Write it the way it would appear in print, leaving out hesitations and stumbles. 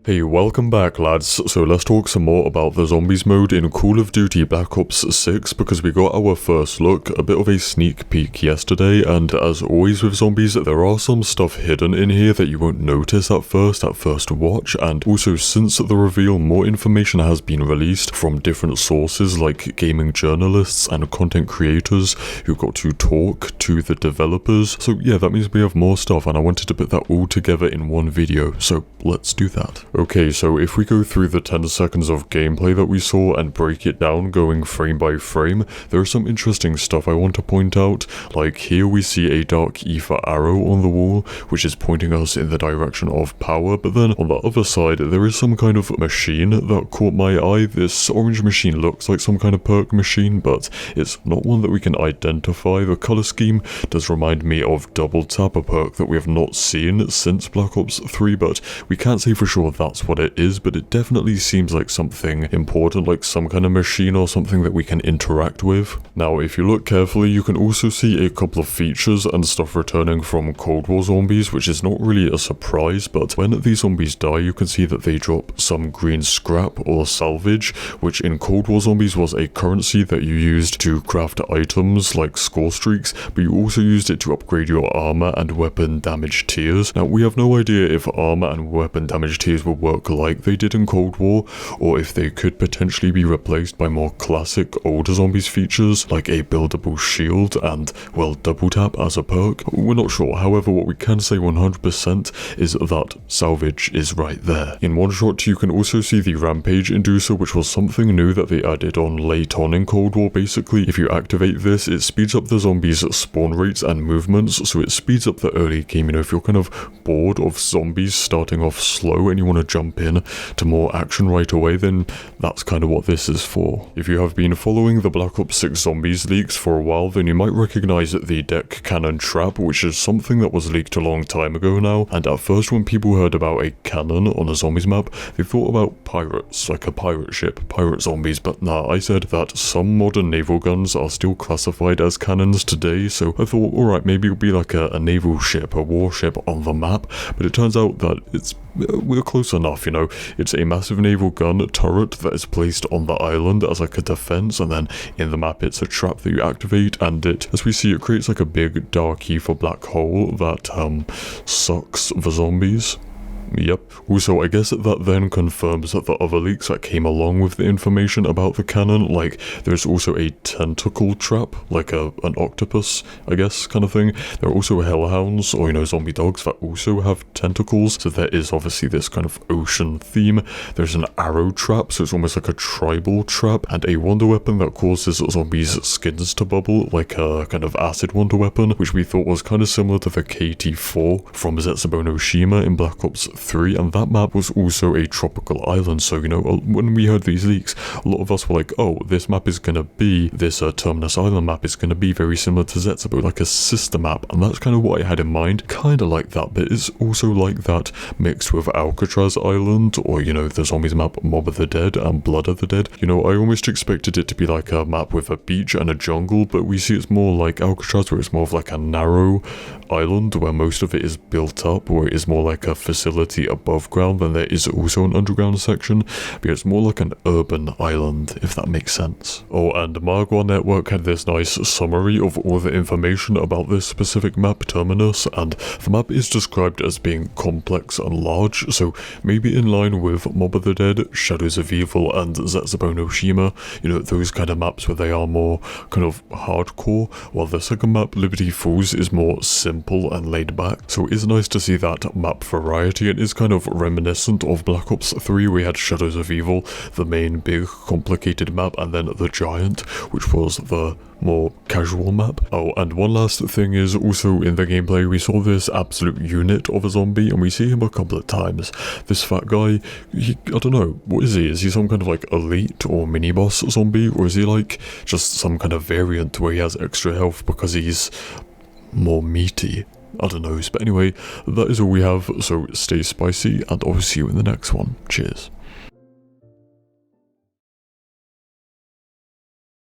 Hey, welcome back lads. So let's talk some more about the zombies mode in Call of Duty Black Ops 6 because we got our first look, a bit of a sneak peek yesterday, and as always with zombies, there are some stuff hidden in here that you won't notice at first watch, and also since the reveal, more information has been released from different sources like gaming journalists and content creators who got to talk to the developers. So yeah, that means we have more stuff and I wanted to put that all together in one video, so let's do that. Okay, so if we go through the 10 seconds of gameplay that we saw and break it down going frame by frame, there is some interesting stuff I want to point out. Like here we see a dark ether arrow on the wall, which is pointing us in the direction of power, but then on the other side there is some kind of machine that caught my eye. This orange machine looks like some kind of perk machine, but it's not one that we can identify. The color scheme does remind me of Double Tap, a perk that we have not seen since Black Ops 3, but we can't say for sure that's what it is, but it definitely seems like something important, like some kind of machine or something that we can interact with. Now, if you look carefully, you can also see a couple of features and stuff returning from Cold War zombies, which is not really a surprise, but when these zombies die, you can see that they drop some green scrap or salvage, which in Cold War zombies was a currency that you used to craft items like score streaks, but you also used it to upgrade your armor and weapon damage tiers. Now, we have no idea if armor and weapon damage tiers will work like they did in Cold War, or if they could potentially be replaced by more classic older zombies features like a buildable shield and, well, double tap as a perk. We're not sure. However, what we can say 100% is that salvage is right there. In one shot you can also see the rampage inducer, which was something new that they added on late on in Cold War. Basically, if you activate this, it speeds up the zombies' spawn rates and movements, so it speeds up the early game. You know, if you're kind of bored of zombies starting off slow and you want to jump in to more action right away, then that's kind of what this is for. If you have been following the Black Ops 6 zombies leaks for a while, then you might recognize the deck cannon trap, which is something that was leaked a long time ago now, and at first when people heard about a cannon on a zombies map, they thought about pirates, like a pirate ship, pirate zombies, but nah, I said that some modern naval guns are still classified as cannons today, so I thought, alright, maybe it'll be like a naval ship, a warship on the map, but it turns out that we're close enough, you know. It's a massive naval gun turret that is placed on the island as like a defense, and then in the map it's a trap that you activate, and it, as we see, it creates like a big dark ether black hole that sucks the zombies. Yep. Also, I guess that then confirms that the other leaks that came along with the information about the cannon, like there's also a tentacle trap, like an octopus, I guess, kind of thing. There are also hellhounds, or, you know, zombie dogs that also have tentacles, so there is obviously this kind of ocean theme. There's an arrow trap, so it's almost like a tribal trap, and a wonder weapon that causes zombies' skins to bubble, like a kind of acid wonder weapon, which we thought was kind of similar to the KT-4 from Zetsubo in Black Ops 3, and that map was also a tropical island. So, you know, when we heard these leaks, a lot of us were like, oh, this map is gonna be, this Terminus island map is gonna be very similar to Zetsubo, like a sister map, and that's kind of what I had in mind, kind of like that, but it's also like that mixed with Alcatraz Island, or, you know, the zombies map Mob of the Dead and Blood of the Dead. You know, I almost expected it to be like a map with a beach and a jungle, but we see it's more like Alcatraz, where it's more of like a narrow island where most of it is built up, or it is more like a facility above ground. Then there is also an underground section, but it's more like an urban island, if that makes sense. Oh, and Margwa Network had this nice summary of all the information about this specific map, Terminus, and the map is described as being complex and large, so maybe in line with Mob of the Dead, Shadows of Evil, and Zetsubo no Shima, you know, those kind of maps where they are more kind of hardcore, while the second map, Liberty Falls, is more simple and laid back. So it's nice to see that map variety. It is kind of reminiscent of Black Ops 3. We had Shadows of Evil, the main big complicated map, and then the Giant, which was the more casual map. Oh, and one last thing is also in the gameplay we saw this absolute unit of a zombie, and we see him a couple of times. This fat guy, I don't know, what is he? Is he some kind of like elite or mini boss zombie, or is he like just some kind of variant where he has extra health because he's more meaty? I don't know, but anyway, that is all we have, so stay spicy, and I'll see you in the next one. Cheers.